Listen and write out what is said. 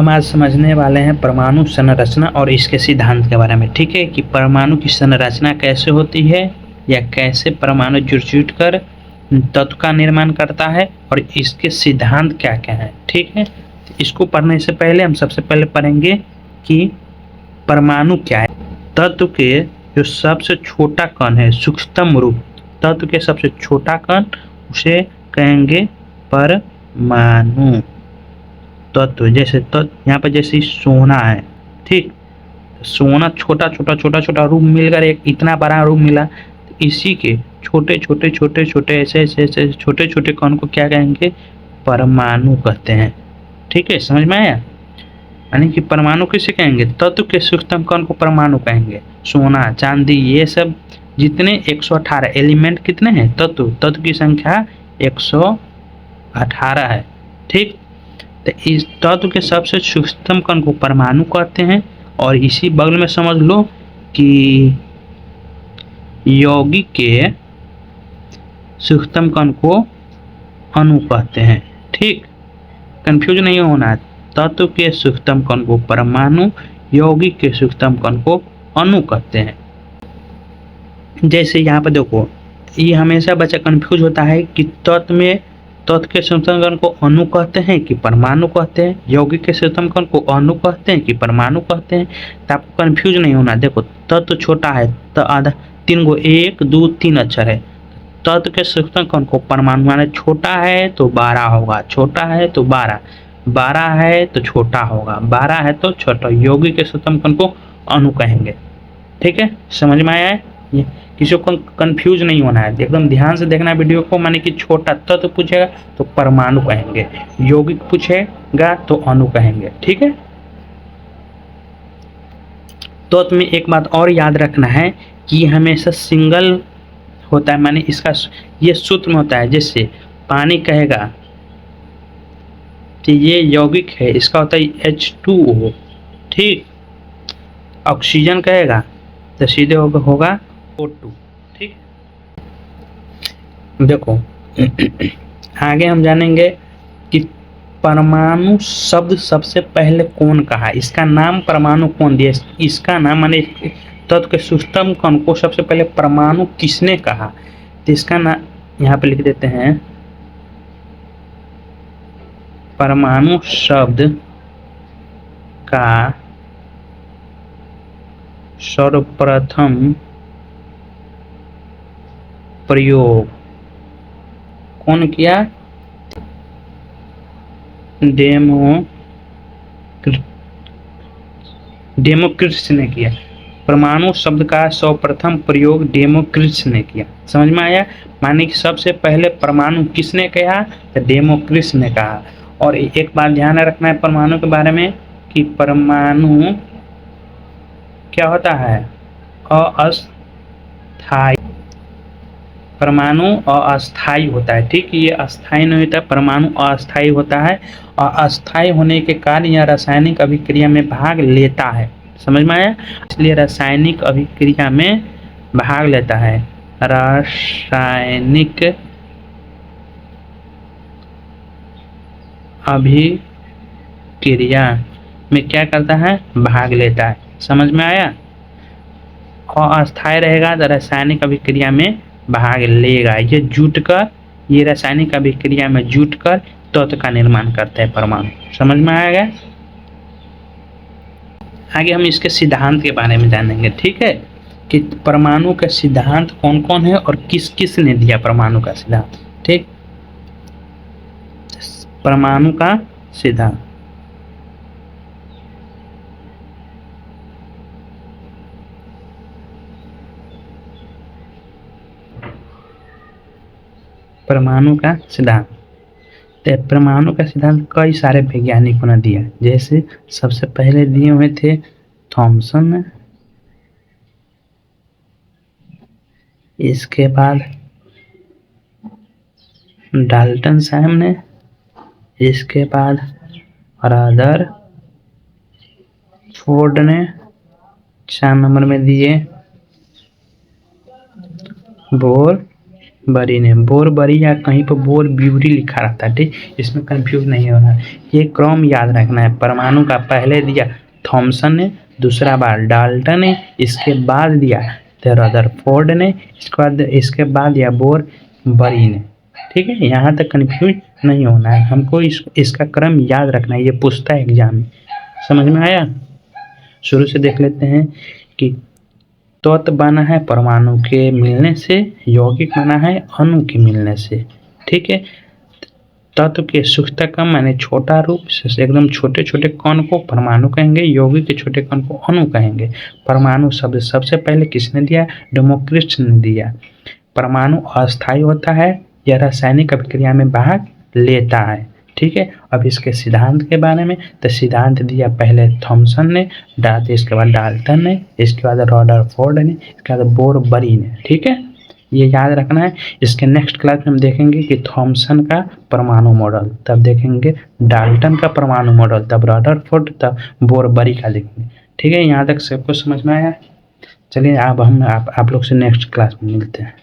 हम आज समझने वाले हैं परमाणु संरचना और इसके सिद्धांत के बारे में। ठीक है, कि परमाणु की संरचना कैसे होती है या कैसे परमाणु जुड़ कर तत्व का निर्माण करता है और इसके सिद्धांत क्या क्या है। ठीक है, तो इसको पढ़ने से पहले हम सबसे पहले पढ़ेंगे कि परमाणु क्या है। तत्व के जो सबसे छोटा कण है, सूक्ष्मतम रूप, तत्व के सबसे छोटा कण उसे कहेंगे परमाणु तत्व। जैसे तत्व यहाँ पर जैसे सोना है, ठीक, सोना छोटा छोटा छोटा छोटा रूप मिलकर एक इतना बड़ा रूप मिला, तो इसी के छोटे छोटे छोटे छोटे ऐसे ऐसे ऐसे छोटे छोटे कण को क्या कहेंगे, परमाणु कहते हैं। ठीक है, समझ में आया। यानी कि परमाणु किसे कहेंगे, तत्व के सूक्ष्मतम कण को परमाणु कहेंगे। सोना, चांदी, ये सब जितने 118 एलिमेंट कितने हैं, तत्व की संख्या 118 है। ठीक, तो इस तत्व के सबसे सूक्ष्मतम कण को परमाणु कहते हैं। और इसी बगल में समझ लो कि यौगिक के सूक्ष्मतम कण को अणु कहते हैं। ठीक, कंफ्यूज नहीं होना है। तत्व के सूक्ष्मतम कण को परमाणु, यौगिक के सूक्ष्मतम कण को अणु कहते हैं। जैसे यहाँ पर देखो, ये हमेशा बच्चा कंफ्यूज होता है कि तत्व के सूक्ष्मतम कण को अणु कहते हैं कि परमाणु कहते हैं, यौगिक के सूक्ष्मतम कण को अणु कहते हैं कि परमाणु कहते हैं। तो आपको कंफ्यूज नहीं होना। देखो, तत्व छोटा है तो आधा 3 गो 1 2 3 अक्षर है। तत्व के सूक्ष्मतम कण को परमाणु माने छोटा है तो 12 होगा, छोटा है तो 12, 12 है तो छोटा होगा, 12 है तो छोटा। यौगिक के सूक्ष्मतम कण को अणु कहेंगे। ठीक है, समझ में आया है। किसी को कंफ्यूज नहीं होना है, एकदम ध्यान से देखना वीडियो को। माने कि छोटा तत्व पूछेगा तो परमाणु कहेंगे, यौगिक पूछेगा तो अणु कहेंगे। ठीक है, तो में एक बात और याद रखना है कि हमेशा सिंगल होता है, माने इसका ये सूत्र में होता है। जैसे पानी कहेगा कि ये यौगिक है, इसका होता है H2O। ठीक, ऑक्सीजन कहेगा तो सीधे होगा O2। ठीक, देखो आगे हम जानेंगे कि परमाणु शब्द सबसे पहले कौन कहा, इसका नाम परमाणु कौन दिया, इसका नाम माने तत्व के सूक्ष्मतम कण को सबसे पहले परमाणु किसने कहा। तो इसका नाम यहाँ पे लिख देते हैं। परमाणु शब्द का सर्वप्रथम प्रयोग कौन किया, डेमोक्रिटस ने किया। परमाणु शब्द का सर्वप्रथम प्रयोग डेमोक्रिटस ने किया। समझ में आया। माने कि सबसे पहले परमाणु किसने कहा, तो डेमोक्रिटस ने कहा। और एक बात ध्यान रखना है परमाणु के बारे में कि परमाणु क्या होता है, अस्थायी। परमाणु अस्थायी होता है। ठीक, ये अस्थायी नहीं होता, परमाणु अस्थायी होता है। और अस्थायी होने के कारण यह रासायनिक अभिक्रिया में भाग लेता है। समझ में आया, इसलिए रासायनिक अभिक्रिया में भाग लेता है। रासायनिक अभिक्रिया में क्या करता है, भाग लेता है। समझ में आया। और अस्थायी रहेगा तो रासायनिक अभिक्रिया में भाग लेगा। ये जुटकर, ये रासायनिक अभिक्रिया में जुटकर तत्व का निर्माण करता है परमाणु। समझ में आएगा। आगे हम इसके सिद्धांत के बारे में जानेंगे। ठीक है, कि परमाणु का सिद्धांत कौन कौन है और किस किस ने दिया परमाणु का सिद्धांत। ठीक, परमाणु का सिद्धांत। परमाणु का सिद्धांत, तो परमाणु का सिद्धांत कई सारे वैज्ञानिकों ने दिया। जैसे सबसे पहले दिए हुए थे थॉमसन, इसके बाद डाल्टन साहब ने, इसके बाद रदरफोर्ड ने 4 नंबर में दिए बोर, बरी ने, बोर बरी या कहीं पर बोर ब्यूरी लिखा रहता है, ठीक, इसमें कंफ्यूज नहीं होना है। ये क्रम याद रखना है। परमाणु का पहले दिया थॉमसन ने, दूसरा बार डाल्टन ने, इसके बाद दिया रदरफोर्ड ने, इसके बाद दिया बोर बरी ने। ठीक है, यहाँ तक कंफ्यूज नहीं होना है, हमको इसका क्रम याद रखना है, ये पूछता है एग्जाम में। समझ में आया? शुरू से देख लेते हैं कि तत्व बना है परमाणु के मिलने से, यौगिक बना है अणु के मिलने से। ठीक है, तत्व के सूक्ष्मतम माने छोटा रूप, एकदम छोटे छोटे कण को परमाणु कहेंगे, यौगिक के छोटे कण को अणु कहेंगे। परमाणु शब्द सबसे पहले किसने दिया? डेमोक्रिटस ने दिया। परमाणु अस्थायी होता है, यह रासायनिक अभिक्रिया में भाग लेता है। ठीक है, अब इसके सिद्धांत के बारे में, तो सिद्धांत दिया पहले थॉमसन ने, इसके बाद डाल्टन ने, इसके बाद रदरफोर्ड ने, इसके बाद बोर बरी ने। ठीक है, ये याद रखना है। इसके नेक्स्ट क्लास में हम देखेंगे कि थॉमसन का परमाणु मॉडल, तब देखेंगे डाल्टन का परमाणु मॉडल, तब रदरफोर्ड, तब बोर बरी का देखेंगे। ठीक है, यहाँ तक सबको समझ में आया? चलिए अब हम आप लोग से नेक्स्ट क्लास में मिलते हैं।